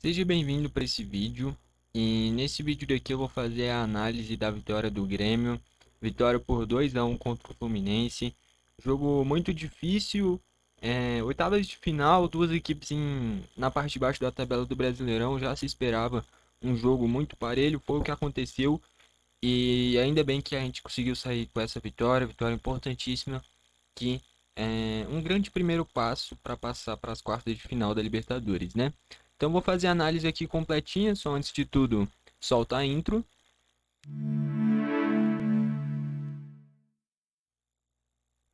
Seja bem-vindo para esse vídeo. E nesse vídeo daqui eu vou fazer a análise da vitória do Grêmio. Vitória por 2-1 contra o Fluminense. Jogo muito difícil. Oitavas de final, duas equipes na parte de baixo da tabela do Brasileirão. Já se esperava um jogo muito parelho. Foi o que aconteceu. E ainda bem que a gente conseguiu sair com essa vitória. Vitória importantíssima. Que é um grande primeiro passo para passar para as quartas de final da Libertadores, né? Então vou fazer a análise aqui completinha, só antes de tudo soltar a intro.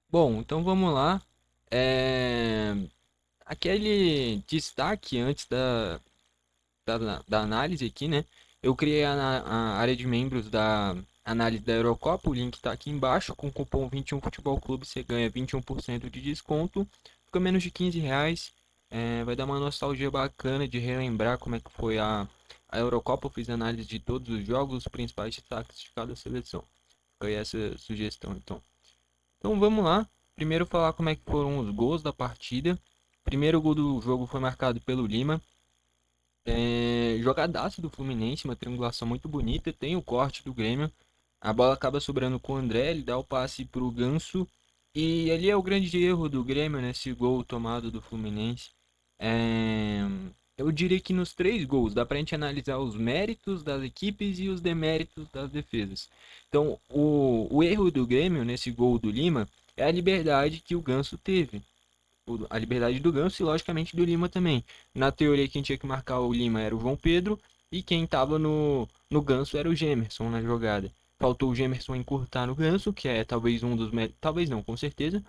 Bom, então vamos lá. É... Aquele destaque antes da análise aqui, né? Eu criei a área de membros da análise da Eurocopa, o link está aqui embaixo, com o cupom 21 Futebol Clube você ganha 21% de desconto, fica menos de R$ 15. Vai dar uma nostalgia bacana de relembrar como é que foi a Eurocopa. Eu fiz análise de todos os jogos, os principais destaques de cada seleção. Foi essa sugestão, então. Então vamos lá. Primeiro falar como é que foram os gols da partida. Primeiro gol do jogo foi marcado pelo Lima. Jogadaço do Fluminense, uma triangulação muito bonita. Tem o corte do Grêmio. A bola acaba sobrando com o André, ele dá o passe para o Ganso. E ali é o grande erro do Grêmio, nesse gol tomado do Fluminense. É, Eu diria que nos três gols dá para a gente analisar os méritos das equipes e os deméritos das defesas. Então, o erro do Grêmio nesse gol do Lima é a liberdade que o Ganso teve. A liberdade do Ganso e, logicamente, do Lima também. Na teoria, quem tinha que marcar o Lima era o João Pedro e quem estava no Ganso era o Gemerson na jogada. Faltou o Gemerson encurtar no Ganso, que é talvez um dos talvez não, com certeza,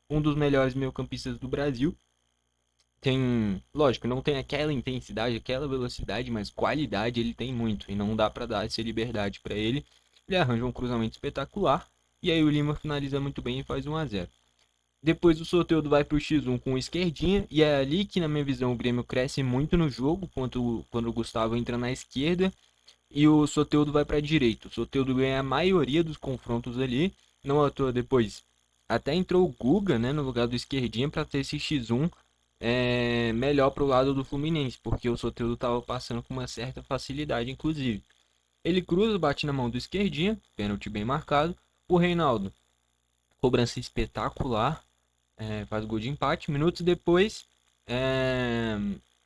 um dos melhores meio-campistas do Brasil. Tem, lógico, não tem aquela intensidade, aquela velocidade, mas qualidade ele tem muito e não dá para dar essa liberdade para ele. Ele arranja um cruzamento espetacular e aí o Lima finaliza muito bem e faz 1-0. Depois o Soteldo vai pro X1 com o esquerdinha. E é ali que, na minha visão, o Grêmio cresce muito no jogo. Quando o Gustavo entra na esquerda e o Soteldo vai pra direita. O Soteldo ganha a maioria dos confrontos ali. Não à toa depois. Até entrou o Guga, né, no lugar do esquerdinha para ter esse X1 melhor pro lado do Fluminense. Porque o Soteldo tava passando com uma certa facilidade, inclusive. Ele cruza, bate na mão do esquerdinha. Pênalti bem marcado. O Reinaldo, cobrança espetacular, faz gol de empate. Minutos depois, é,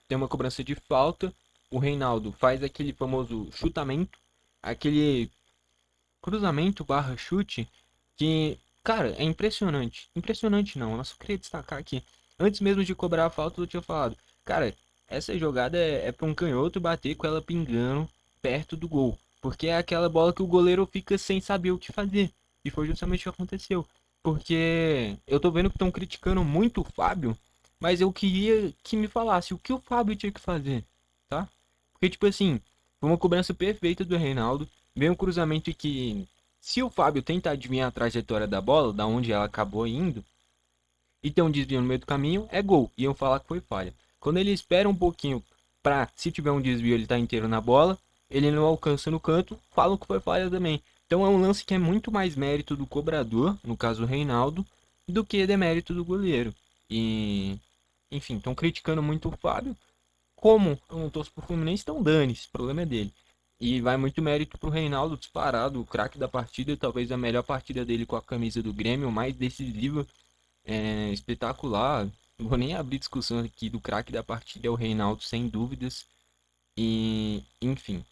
tem uma cobrança de falta. O Reinaldo faz aquele famoso chutamento, aquele cruzamento barra chute, que, cara, é impressionante. Impressionante não, eu só queria destacar aqui. Antes mesmo de cobrar a falta, eu tinha falado, cara, essa jogada é para um canhoto bater com ela pingando perto do gol. Porque é aquela bola que o goleiro fica sem saber o que fazer. E foi justamente o que aconteceu. Porque eu tô vendo que estão criticando muito o Fábio, mas eu queria que me falasse o que o Fábio tinha que fazer, tá? Porque, tipo assim, foi uma cobrança perfeita do Reinaldo. Vem um cruzamento que, se o Fábio tenta adivinhar a trajetória da bola, da onde ela acabou indo, e tem um desvio no meio do caminho, é gol. Iam falar que foi falha. Quando ele espera um pouquinho pra, se tiver um desvio, ele tá inteiro na bola, ele não alcança no canto, falam que foi falha também. Então é um lance que é muito mais mérito do cobrador, no caso o Reinaldo, do que demérito do goleiro. E, enfim, estão criticando muito o Fábio. Como eu não torço pro Fluminense, então dane-se, o problema é dele. E vai muito mérito pro Reinaldo, disparado, o craque da partida, talvez a melhor partida dele com a camisa do Grêmio, mais decisiva, espetacular. Não vou nem abrir discussão aqui do craque da partida, é o Reinaldo, sem dúvidas. E, enfim.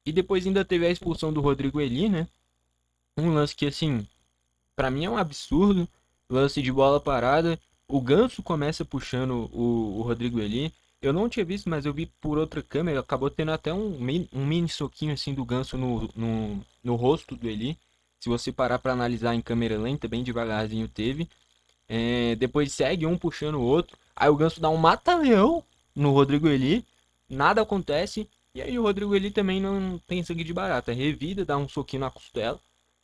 E depois ainda teve a expulsão do Rodrigo Eli, né? Um lance que, assim, pra mim é um absurdo. Lance de bola parada. O Ganso começa puxando o Rodrigo Eli. Eu não tinha visto, mas eu vi por outra câmera. Acabou tendo até um mini soquinho assim do Ganso no rosto do Eli. Se você parar pra analisar em câmera lenta, bem devagarzinho teve. Depois segue um puxando o outro. Aí o Ganso dá um mata-leão no Rodrigo Eli. Nada acontece. E aí o Rodrigo Eli também não tem sangue de barata. Revida, dá um soquinho na costela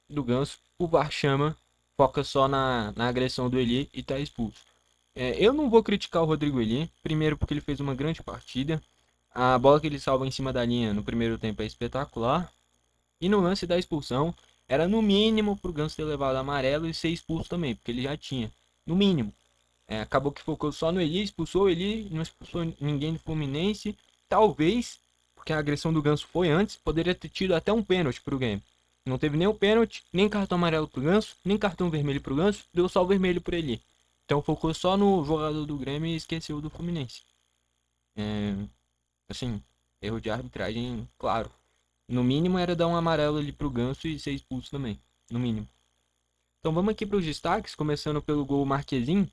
do Ganso. O VAR chama, foca só na agressão do Eli e tá expulso. Eu não vou criticar o Rodrigo Eli. Primeiro porque ele fez uma grande partida. A bola que ele salva em cima da linha no primeiro tempo é espetacular. E no lance da expulsão, era no mínimo pro Ganso ter levado amarelo e ser expulso também, porque ele já tinha. No mínimo. Acabou que focou só no Eli, expulsou o Eli, não expulsou ninguém do Fluminense. talvez, porque a agressão do Ganso foi antes, poderia ter tido até um pênalti pro Grêmio. Não teve nem o pênalti, nem cartão amarelo pro Ganso, nem cartão vermelho pro Ganso, deu só o vermelho por ele. Então focou só no jogador do Grêmio e esqueceu do Fluminense. É, assim, erro de arbitragem, claro. No mínimo era dar um amarelo ali pro Ganso e ser expulso também. No mínimo. Então vamos aqui para os destaques, começando pelo gol Marquezin.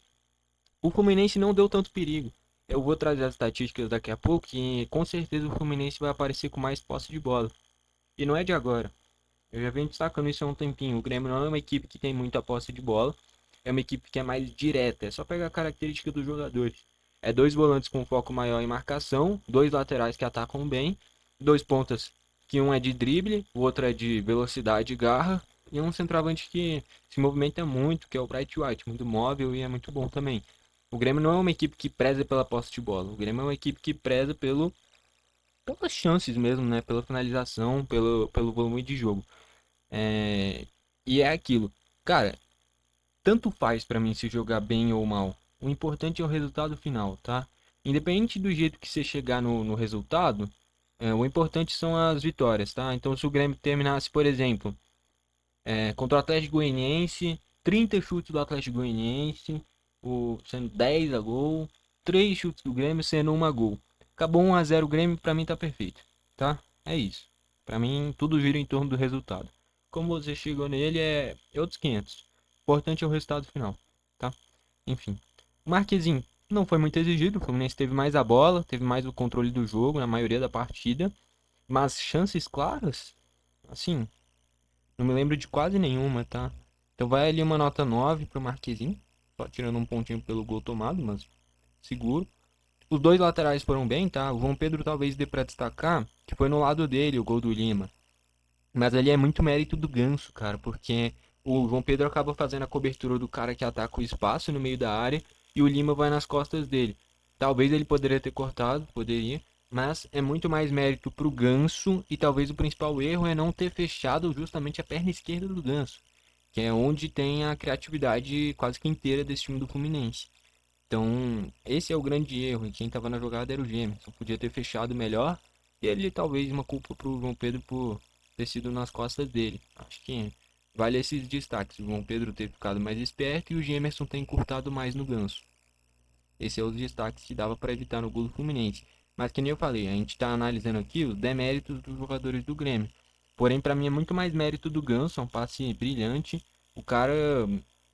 O Fluminense não deu tanto perigo. Eu vou trazer as estatísticas daqui a pouco e com certeza o Fluminense vai aparecer com mais posse de bola. E não é de agora. Eu já venho destacando isso há um tempinho. O Grêmio não é uma equipe que tem muita posse de bola. É uma equipe que é mais direta. É só pegar a característica dos jogadores. É dois volantes com foco maior em marcação, dois laterais que atacam bem, dois pontas que um é de drible, o outro é de velocidade e garra, e um centroavante que se movimenta muito, que é o Bright White, muito móvel e é muito bom também. O Grêmio não é uma equipe que preza pela posse de bola. O Grêmio é uma equipe que preza pelas chances mesmo, né? Pela finalização, pelo volume de jogo. É, e é aquilo. Cara, tanto faz pra mim se jogar bem ou mal. O importante é o resultado final, tá? Independente do jeito que você chegar no resultado, o importante são as vitórias, tá? Então, se o Grêmio terminasse, por exemplo, contra o Atlético Goianiense, 30 chutes do Atlético Goianiense, sendo 10 a gol, 3 chutes do Grêmio sendo 1 a gol. Acabou 1 a 0 o Grêmio, pra mim tá perfeito, tá? É isso. Pra mim, tudo gira em torno do resultado. Como você chegou nele é outros 500. O importante é o resultado final, tá? Enfim. O Marquezinho não foi muito exigido, o Fluminense teve mais a bola, teve mais o controle do jogo na maioria da partida, mas chances claras, assim, não me lembro de quase nenhuma, tá? Então vai ali uma nota 9 pro Marquezinho, só tirando um pontinho pelo gol tomado, mas seguro. Os dois laterais foram bem, tá? O João Pedro talvez dê pra destacar que foi no lado dele o gol do Lima. Mas ali é muito mérito do Ganso, cara, porque o João Pedro acaba fazendo a cobertura do cara que ataca o espaço no meio da área e o Lima vai nas costas dele. Talvez ele poderia ter cortado, poderia, mas é muito mais mérito pro Ganso e talvez o principal erro é não ter fechado justamente a perna esquerda do Ganso, que é onde tem a criatividade quase que inteira desse time do Fluminense. Então, esse é o grande erro. E quem estava na jogada era o Gemerson. Podia ter fechado melhor. E ele talvez uma culpa pro João Pedro por ter sido nas costas dele. Acho que vale esses destaques. O João Pedro ter ficado mais esperto e o Gemerson ter encurtado mais no Ganso. Esses são os destaques que dava para evitar no gol do Fluminense. Mas que nem eu falei, a gente está analisando aqui os deméritos dos jogadores do Grêmio. Porém, para mim é muito mais mérito do Ganso, é um passe brilhante. O cara,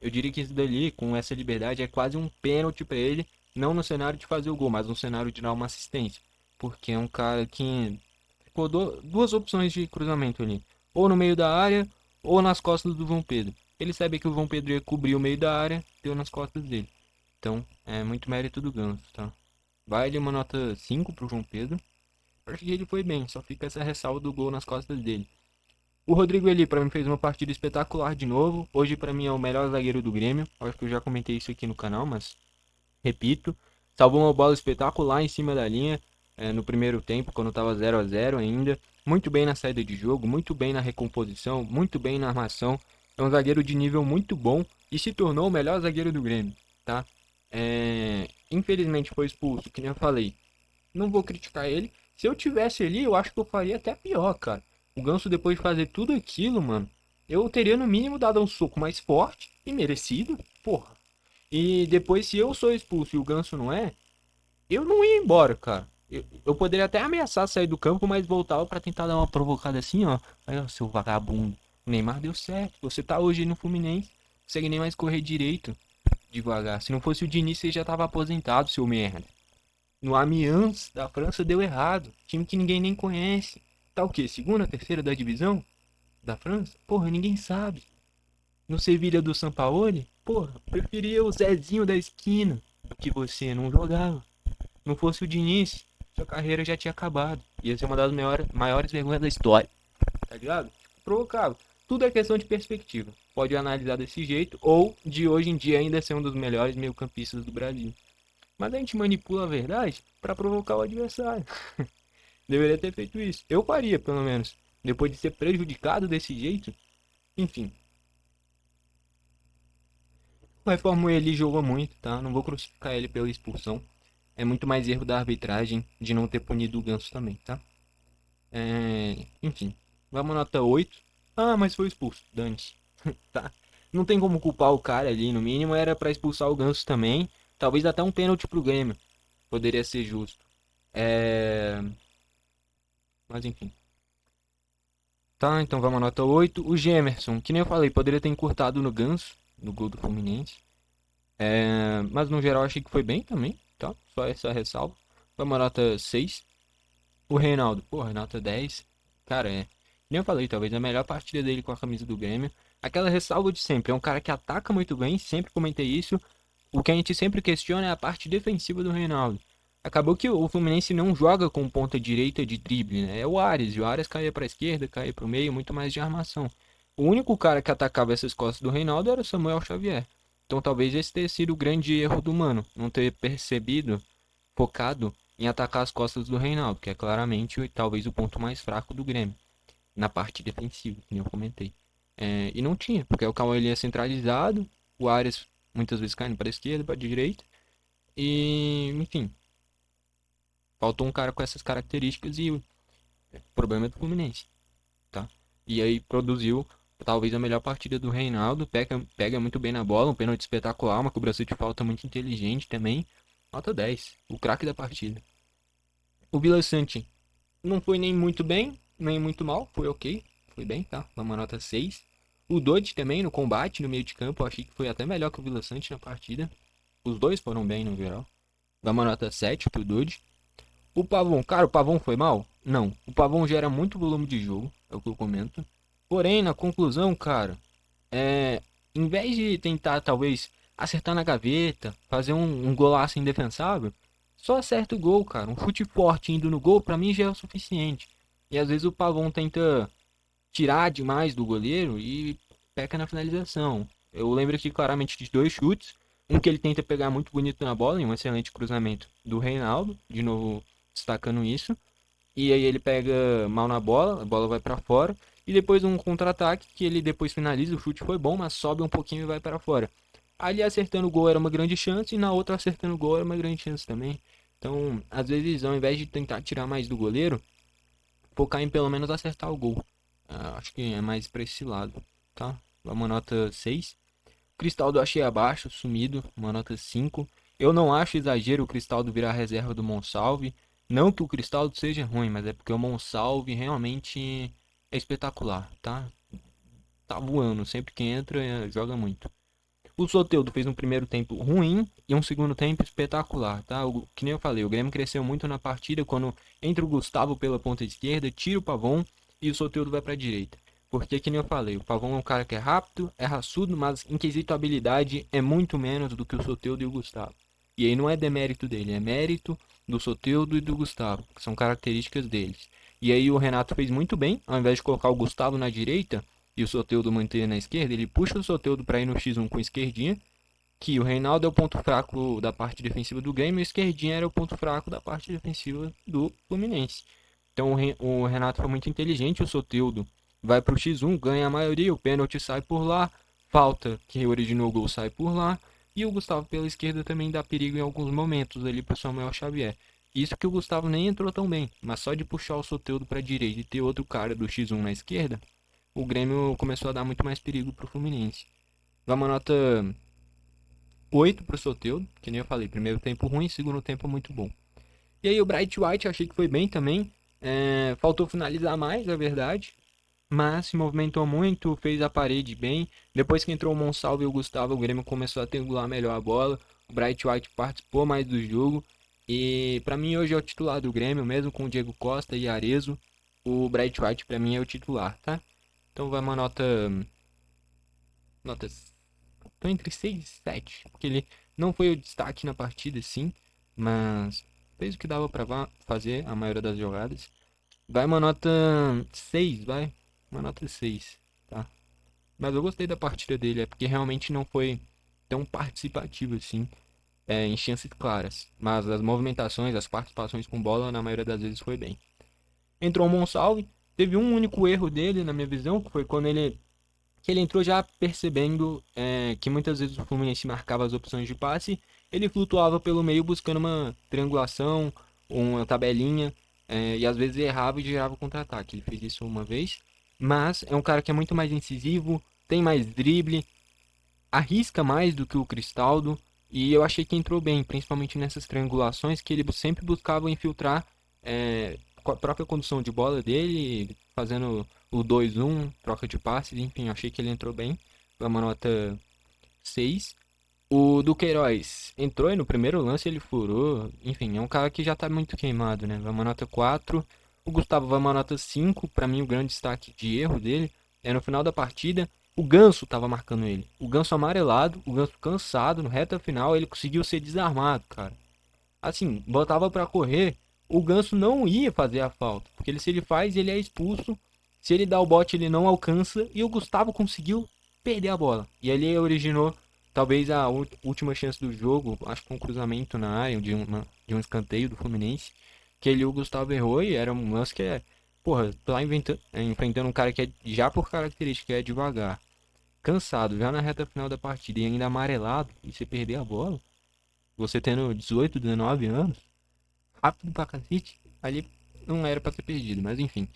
eu diria que isso dali, com essa liberdade, é quase um pênalti para ele. Não no cenário de fazer o gol, mas no cenário de dar uma assistência. Porque é um cara que ficou duas opções de cruzamento ali. Ou no meio da área, ou nas costas do João Pedro. Ele sabia que o João Pedro ia cobrir o meio da área, deu nas costas dele. Então, é muito mérito do Ganso, tá? Vai de uma nota 5 pro João Pedro. Acho que ele foi bem, só fica essa ressalva do gol nas costas dele. O Rodrigo Eli, pra mim, fez uma partida espetacular de novo. Hoje, pra mim, é o melhor zagueiro do Grêmio. Acho que eu já comentei isso aqui no canal, mas repito. Salvou uma bola espetacular em cima da linha no primeiro tempo, quando tava 0 a 0 ainda. Muito bem na saída de jogo, muito bem na recomposição, muito bem na armação. É um zagueiro de nível muito bom e se tornou o melhor zagueiro do Grêmio, tá? Infelizmente foi expulso, que nem eu falei. Não vou criticar ele. Se eu tivesse ali, eu acho que eu faria até pior, cara. O Ganso, depois de fazer tudo aquilo, mano, eu teria no mínimo dado um soco mais forte e merecido, porra. E depois, se eu sou expulso e o Ganso não é, eu não ia embora, cara. Eu poderia até ameaçar sair do campo, mas voltava pra tentar dar uma provocada assim, ó. Aí, ó, seu vagabundo. O Neymar deu certo. Você tá hoje no Fluminense, não consegue nem mais correr direito, devagar. Se não fosse o Diniz, você já tava aposentado, seu merda. No Amiens da França deu errado. Time que ninguém nem conhece. Tá o quê? Segunda, terceira da divisão da França? Porra, ninguém sabe. No Sevilha do Sampaoli? Porra, preferia o Zezinho da esquina do que você, não jogava. Não fosse o Diniz, sua carreira já tinha acabado. Ia ser uma das maiores vergonhas da história. Tá ligado? Tipo, provocava. Tudo é questão de perspectiva. Pode analisar desse jeito ou de hoje em dia ainda ser um dos melhores meio-campistas do Brasil. Mas a gente manipula a verdade para provocar o adversário. Deveria ter feito isso. Eu faria, pelo menos. Depois de ser prejudicado desse jeito. Enfim. O Reformo ele jogou muito, tá? Não vou crucificar ele pela expulsão. é muito mais erro da arbitragem de não ter punido o Ganso também, tá? Enfim, vamos nota 8. Ah, mas foi expulso, dane-se. Tá? Não tem como culpar o cara ali, no mínimo era pra expulsar o Ganso também. Talvez até um pênalti pro Grêmio. Poderia ser justo. É... Mas enfim. Tá, então vamos à nota 8. O Gemerson, que nem eu falei, poderia ter encurtado no Ganso, no gol do Fluminense. Mas no geral achei que foi bem também, tá? Só essa ressalva. Vamos à nota 6. O Reinaldo, porra, nota 10. Cara, nem eu falei, talvez a melhor partida dele com a camisa do Grêmio. Aquela ressalva de sempre, é um cara que ataca muito bem, sempre comentei isso. O que a gente sempre questiona é a parte defensiva do Reinaldo. Acabou que o Fluminense não joga com ponta direita de drible, né? É o Ares, e o Ares caía para a esquerda, caía para o meio, muito mais de armação. O único cara que atacava essas costas do Reinaldo era o Samuel Xavier. Então talvez esse tenha sido o grande erro do Mano, não ter percebido, focado em atacar as costas do Reinaldo, que é claramente talvez o ponto mais fraco do Grêmio, na parte defensiva, que eu comentei. E não tinha, porque o Cauã ele é centralizado, o Ares muitas vezes caindo para a esquerda, para a direita, e enfim, faltou um cara com essas características e o problema é do Fluminense, tá? E aí produziu talvez a melhor partida do Reinaldo, pega muito bem na bola, um pênalti espetacular, uma cobrança de falta muito inteligente também, nota 10, o craque da partida. O Vila Sante não foi nem muito bem, nem muito mal, foi ok, foi bem, tá? Uma nota 6. O Dodge também no combate, no meio de campo, eu achei que foi até melhor que o Vila Sante na partida. Os dois foram bem no geral. Dá uma nota 7 pro Dodge. O Pavon, cara, o Pavon foi mal? Não. O Pavon gera muito volume de jogo, é o que eu comento. Porém, na conclusão, cara, em vez de tentar talvez acertar na gaveta, fazer um golaço indefensável, só acerta o gol, cara. Um chute forte indo no gol, pra mim já é o suficiente. E às vezes o Pavon tenta tirar demais do goleiro e peca na finalização. Eu lembro aqui claramente de dois chutes. Um que ele tenta pegar muito bonito na bola, em um excelente cruzamento do Reinaldo, de novo destacando isso. E aí ele pega mal na bola, a bola vai para fora. E depois um contra-ataque que ele depois finaliza, o chute foi bom, mas sobe um pouquinho e vai para fora. Ali acertando o gol era uma grande chance e na outra acertando o gol era uma grande chance também. Então, às vezes, ao invés de tentar tirar mais do goleiro, focar em pelo menos acertar o gol. Acho que é mais pra esse lado, tá? Uma nota 6. Cristaldo eu achei abaixo, sumido, uma nota 5. Eu não acho exagero o Cristaldo virar reserva do Monsalve. Não que o Cristaldo seja ruim, mas é porque o Monsalve realmente é espetacular, tá? Tá voando, sempre que entra, joga muito. O Soteldo fez um primeiro tempo ruim e um segundo tempo espetacular, tá? Que nem eu falei, o Grêmio cresceu muito na partida quando entra o Gustavo pela ponta esquerda, tira o Pavon e o Soteldo vai para a direita. Porque, que nem eu falei, o Pavon é um cara que é rápido, é raçudo, mas em quesito habilidade é muito menos do que o Soteldo e o Gustavo. E aí não é demérito dele, é mérito do Soteldo e do Gustavo, que são características deles. E aí o Renato fez muito bem, ao invés de colocar o Gustavo na direita, e o Soteldo manter na esquerda, ele puxa o Soteldo para ir no X1 com esquerdinha, que o Reinaldo é o ponto fraco da parte defensiva do Grêmio e o esquerdinha era o ponto fraco da parte defensiva do Fluminense. Então o Renato foi muito inteligente, o Soteldo vai para o X1, ganha a maioria, o pênalti sai por lá, falta que originou o gol sai por lá, e o Gustavo pela esquerda também dá perigo em alguns momentos ali para o Samuel Xavier. Isso que o Gustavo nem entrou tão bem, mas só de puxar o Soteldo para a direita e ter outro cara do X1 na esquerda, o Grêmio começou a dar muito mais perigo pro Fluminense. Dá uma nota 8 pro Soteldo, que nem eu falei, primeiro tempo ruim, segundo tempo muito bom. E aí o Bright White achei que foi bem também, faltou finalizar mais, é verdade, mas se movimentou muito, fez a parede bem. Depois que entrou o Monsalvo e o Gustavo, o Grêmio começou a triangular melhor a bola, o Bright White participou mais do jogo, e pra mim hoje é o titular do Grêmio, mesmo com o Diego Costa e Arezzo, o Bright White pra mim é o titular, tá? Então vai uma notas tô entre 6 e 7, porque ele não foi o destaque na partida, sim, mas fez o que dava pra fazer a maioria das jogadas. Vai uma nota 6, vai, uma nota 6, tá? Mas eu gostei da partida dele, é porque realmente não foi tão participativo assim, em chances claras, mas as movimentações, as participações com bola, na maioria das vezes foi bem. Entrou o Monsalve, teve um único erro dele, na minha visão, que foi quando ele entrou já percebendo que muitas vezes o Fluminense marcava as opções de passe ele flutuava pelo meio buscando uma triangulação, uma tabelinha, e às vezes errava e gerava contra-ataque. Ele fez isso uma vez, mas é um cara que é muito mais incisivo, tem mais drible, arrisca mais do que o Cristaldo, e eu achei que entrou bem, principalmente nessas triangulações que ele sempre buscava infiltrar com a própria condução de bola dele, fazendo o 2-1, troca de passes, enfim, eu achei que ele entrou bem. Foi uma nota 6. O Duqueiroz entrou e no primeiro lance ele furou. Enfim, é um cara que já tá muito queimado, né? Vai uma nota 4. O Gustavo vai uma nota 5. Pra mim, o grande destaque de erro dele é no final da partida. O Ganso tava marcando ele. O Ganso amarelado, o Ganso cansado, no reta final, ele conseguiu ser desarmado, cara. Assim, botava pra correr, o Ganso não ia fazer a falta. Porque se ele faz, ele é expulso. Se ele dá o bote, ele não alcança. E o Gustavo conseguiu perder a bola. E ali originou talvez a última chance do jogo. Acho que um cruzamento na área de um escanteio do Fluminense. Que ele o Gustavo errou e era um lance que é. Porra, tá enfrentando um cara que é, já por característica é devagar, cansado, já na reta final da partida e ainda amarelado. E você perder a bola. Você tendo 18, 19 anos rápido pra cacete, ali não era pra ter perdido, mas enfim,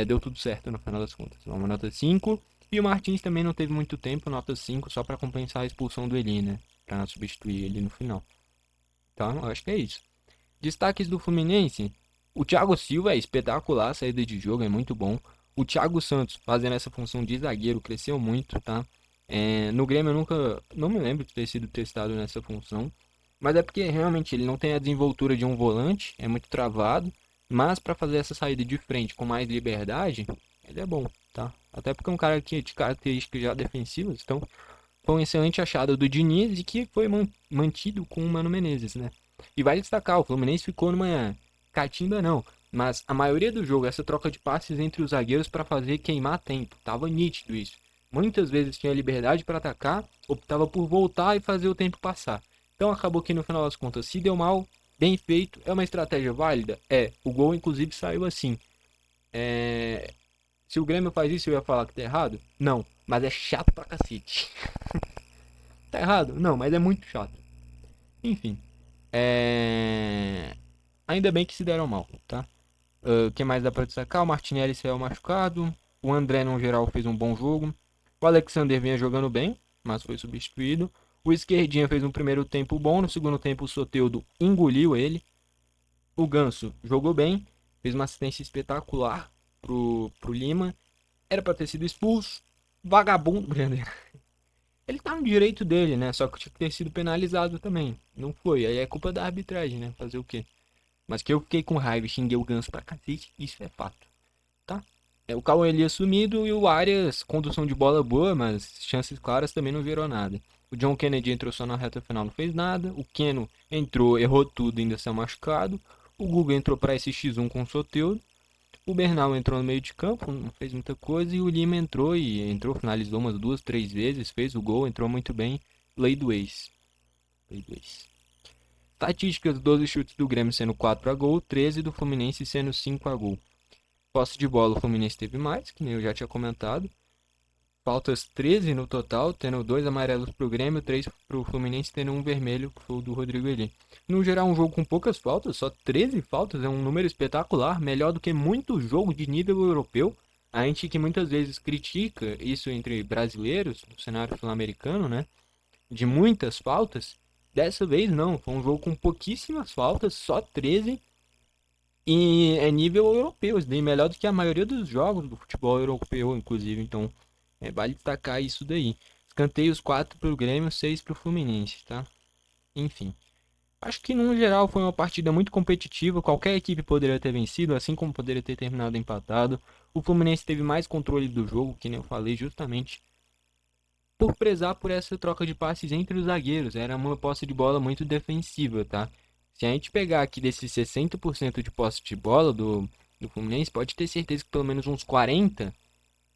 deu tudo certo no final das contas. Uma nota 5. E o Martins também não teve muito tempo, nota 5, só pra compensar a expulsão do Eli, né? Pra substituir ele no final. Então, eu acho que é isso. Destaques do Fluminense: o Thiago Silva é espetacular, a saída de jogo é muito bom. O Thiago Santos, fazendo essa função de zagueiro, cresceu muito, tá? No Grêmio eu nunca, não me lembro de ter sido testado nessa função. Mas é porque realmente ele não tem a desenvoltura de um volante, é muito travado. Mas para fazer essa saída de frente com mais liberdade, ele é bom, tá? Até porque é um cara que de características já defensivas, então foi um excelente achado do Diniz e que foi mantido com o Mano Menezes, né? E vale destacar, o Fluminense ficou numa catimba não, mas a maioria do jogo, essa troca de passes entre os zagueiros para fazer queimar tempo, tava nítido isso. Muitas vezes tinha liberdade para atacar, optava por voltar e fazer o tempo passar. Então acabou que no final das contas, se deu mal, bem feito, é uma estratégia válida? O gol inclusive saiu assim. Se o Grêmio faz isso, eu ia falar que tá errado? Não, mas é chato pra cacete. Tá errado? Não, mas é muito chato. Enfim, ainda bem que se deram mal, tá? O que mais dá pra destacar? O Martinelli saiu machucado. O André, no geral, fez um bom jogo. O Alexander vinha jogando bem, mas foi substituído. O Esquerdinha fez um primeiro tempo bom. No segundo tempo, o Soteldo engoliu ele. O Ganso jogou bem. Fez uma assistência espetacular pro Lima. Era pra ter sido expulso. Vagabundo. Ele tá no direito dele, né? Só que tinha que ter sido penalizado também. Não foi. Aí é culpa da arbitragem, né? Fazer o quê? Mas que eu fiquei com raiva e xinguei o Ganso pra cacete, isso é fato, tá? O Cauã Elias sumido e o Arias, condução de bola boa, mas chances claras também não virou nada. O John Kennedy entrou só na reta final, não fez nada. O Keno entrou, errou tudo, ainda saiu machucado. O Guga entrou para esse X1 com o Soteldo. O Bernal entrou no meio de campo, não fez muita coisa. E o Lima entrou, finalizou umas 2, 3 vezes, fez o gol, entrou muito bem. Lei do ex. Lei do ex. Estatísticas: 12 chutes do Grêmio sendo 4 a gol, 13 do Fluminense sendo 5 a gol. Posse de bola, o Fluminense teve mais, que nem eu já tinha comentado. Faltas 13 no total, tendo 2 amarelos pro Grêmio, 3 pro Fluminense, tendo um vermelho, que foi o do Rodrigo Eli. No geral, um jogo com poucas faltas, só 13 faltas, é um número espetacular, melhor do que muito jogo de nível europeu. A gente que muitas vezes critica isso entre brasileiros, no cenário sul-americano, né? De muitas faltas. Dessa vez não, foi um jogo com pouquíssimas faltas, só 13. E é nível europeu, isso daí melhor do que a maioria dos jogos do futebol europeu, inclusive. Então, vale destacar isso daí. Escanteios 4 pro Grêmio, 6 pro Fluminense, tá? Enfim. Acho que no geral foi uma partida muito competitiva. Qualquer equipe poderia ter vencido, assim como poderia ter terminado empatado. O Fluminense teve mais controle do jogo, que nem eu falei, justamente por prezar por essa troca de passes entre os zagueiros. Era uma posse de bola muito defensiva, tá? Se a gente pegar aqui desses 60% de posse de bola do Fluminense, pode ter certeza que pelo menos uns 40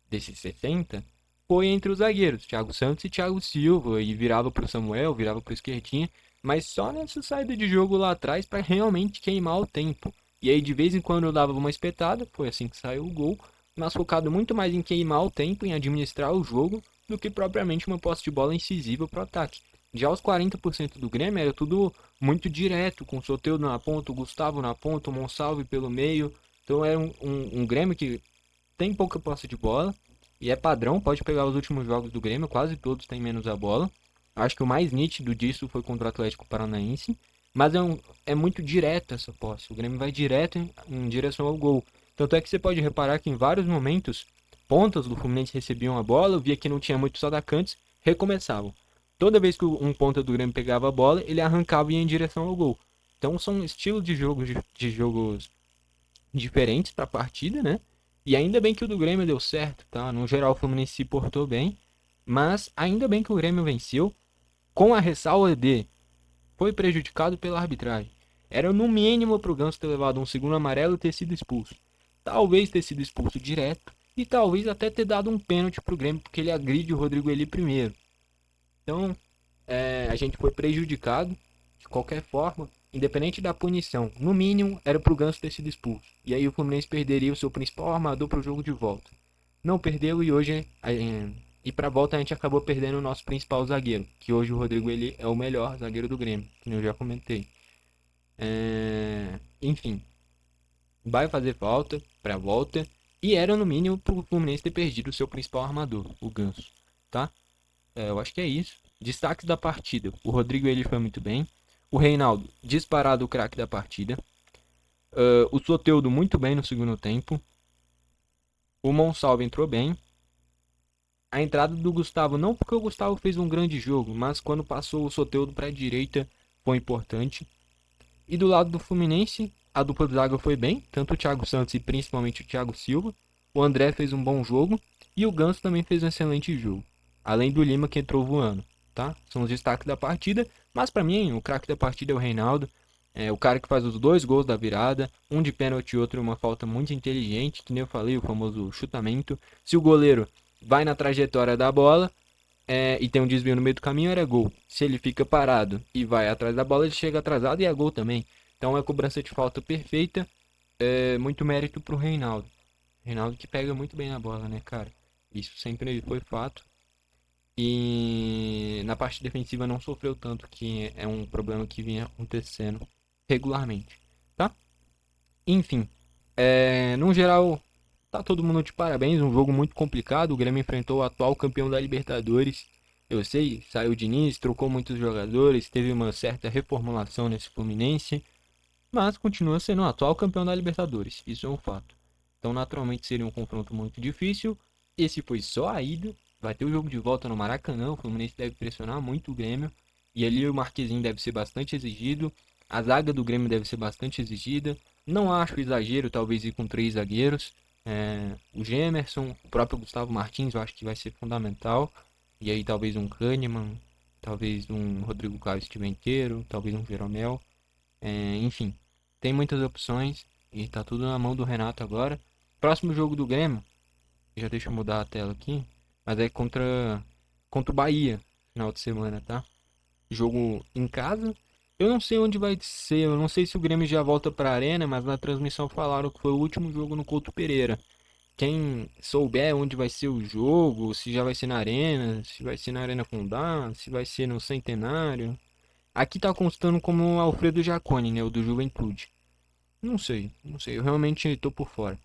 desses 60 foi entre os zagueiros, Thiago Santos e Thiago Silva, e virava pro Samuel, virava pro Esquerdinha, mas só nessa saída de jogo lá atrás para realmente queimar o tempo. E aí de vez em quando eu dava uma espetada, foi assim que saiu o gol, mas focado muito mais em queimar o tempo, em administrar o jogo, do que propriamente uma posse de bola incisiva pro ataque. Já os 40% do Grêmio era tudo muito direto, com o Soteldo na ponta, o Gustavo na ponta, o Monsalve pelo meio. Então era um Grêmio que tem pouca posse de bola e é padrão. Pode pegar os últimos jogos do Grêmio, quase todos têm menos a bola. Acho que o mais nítido disso foi contra o Atlético Paranaense, mas é muito direto essa posse. O Grêmio vai direto em direção ao gol. Tanto é que você pode reparar que em vários momentos, pontas do Fluminense recebiam a bola, via que não tinha muitos atacantes, recomeçavam. Toda vez que um ponta do Grêmio pegava a bola, ele arrancava e ia em direção ao gol. Então são estilos de jogos diferentes para a partida, né? E ainda bem que o do Grêmio deu certo, tá? No geral, o Fluminense se portou bem, mas ainda bem que o Grêmio venceu, com a ressalva de foi prejudicado pela arbitragem. Era no mínimo pro Ganso ter levado um segundo amarelo e ter sido expulso. Talvez ter sido expulso direto e talvez até ter dado um pênalti pro Grêmio, porque ele agride o Rodrigo Eli primeiro. Então, a gente foi prejudicado de qualquer forma, independente da punição. No mínimo, era pro Ganso ter sido expulso. E aí o Fluminense perderia o seu principal armador para o jogo de volta. Não perdeu e hoje, e para volta a gente acabou perdendo o nosso principal zagueiro, que hoje o Rodrigo ele é o melhor zagueiro do Grêmio, que eu já comentei. Enfim, vai fazer falta para volta e era no mínimo pro Fluminense ter perdido o seu principal armador, o Ganso, tá? Eu acho que é isso. Destaques da partida. O Rodrigo ele foi muito bem. O Reinaldo, disparado o craque da partida. O Soteldo muito bem no segundo tempo. O Monsalvo entrou bem. A entrada do Gustavo, não porque o Gustavo fez um grande jogo, mas quando passou o Soteldo para a direita foi importante. E do lado do Fluminense, a dupla de zaga foi bem, tanto o Thiago Santos e principalmente o Thiago Silva. O André fez um bom jogo e o Ganso também fez um excelente jogo. Além do Lima que entrou voando, tá? São os destaques da partida, mas para mim o craque da partida é o Reinaldo. É o cara que faz os dois gols da virada, um de pênalti e outro uma falta muito inteligente, que nem eu falei, o famoso chutamento. Se o goleiro vai na trajetória da bola, e tem um desvio no meio do caminho, era gol. Se ele fica parado e vai atrás da bola, ele chega atrasado e é gol também. Então é cobrança de falta perfeita. Muito mérito pro Reinaldo. Reinaldo que pega muito bem na bola, né, cara? Isso sempre foi fato. E na parte defensiva não sofreu tanto, que é um problema que vinha acontecendo regularmente, tá? Enfim, no geral, tá todo mundo de parabéns. Um jogo muito complicado. O Grêmio enfrentou o atual campeão da Libertadores. Eu sei, saiu o Diniz, trocou muitos jogadores, teve uma certa reformulação nesse Fluminense, mas continua sendo o atual campeão da Libertadores. Isso é um fato. Então, naturalmente, seria um confronto muito difícil. Esse foi só a ida. Vai ter o jogo de volta no Maracanã. O Fluminense deve pressionar muito o Grêmio. E ali o Marquezinho deve ser bastante exigido. A zaga do Grêmio deve ser bastante exigida. Não acho exagero, talvez, ir com 3 zagueiros. O Gemerson, o próprio Gustavo Martins, eu acho que vai ser fundamental. E aí talvez um Kahneman, talvez um Rodrigo Caio se estiver inteiro, talvez um Jeromel. Enfim, tem muitas opções e tá tudo na mão do Renato agora. Próximo jogo do Grêmio, já deixa eu mudar a tela aqui, mas é contra o Bahia, final de semana, tá? Jogo em casa. Eu não sei onde vai ser, eu não sei se o Grêmio já volta pra arena, mas na transmissão falaram que foi o último jogo no Couto Pereira. Quem souber onde vai ser o jogo, se já vai ser na arena, se vai ser na Arena Condá, se vai ser no Centenário. Aqui tá constando como Alfredo Jaconi, né, o do Juventude. Não sei, eu realmente tô por fora.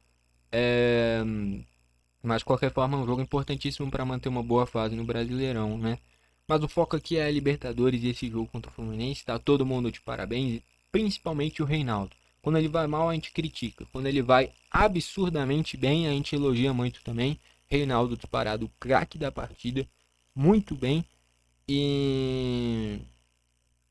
É... Mas de qualquer forma é um jogo importantíssimo para manter uma boa fase no Brasileirão, né? Mas o foco aqui é a Libertadores e esse jogo contra o Fluminense, tá todo mundo de parabéns, principalmente o Reinaldo. Quando ele vai mal, a gente critica. Quando ele vai absurdamente bem, a gente elogia muito também. Reinaldo disparado, craque da partida, muito bem. E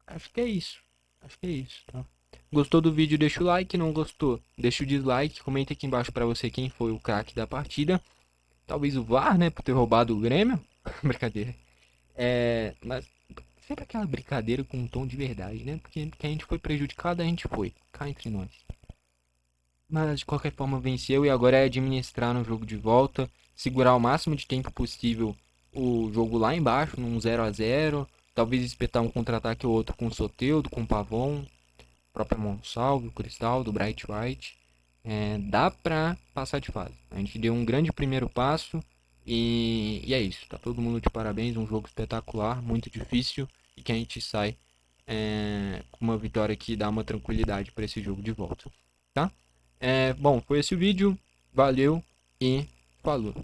acho que é isso. Acho que é isso, tá? Gostou do vídeo, deixa o like. Não gostou, deixa o dislike. Comenta aqui embaixo pra você quem foi o craque da partida. Talvez o VAR, né? Por ter roubado o Grêmio. Brincadeira. Mas sempre aquela brincadeira com um tom de verdade, né? Porque que a gente foi prejudicado, a gente foi. Cá entre nós. Mas de qualquer forma venceu e agora é administrar no jogo de volta. Segurar o máximo de tempo possível o jogo lá embaixo, num 0-0. Talvez espetar um contra-ataque ou outro com o Soteldo, com o Pavon, próprio Monsalvo, o Cristal, do Bright White. Dá pra passar de fase. A gente deu um grande primeiro passo e é isso. Tá todo mundo de parabéns. Um jogo espetacular, muito difícil e que a gente sai com uma vitória que dá uma tranquilidade para esse jogo de volta, tá? Bom, foi esse o vídeo, valeu e falou!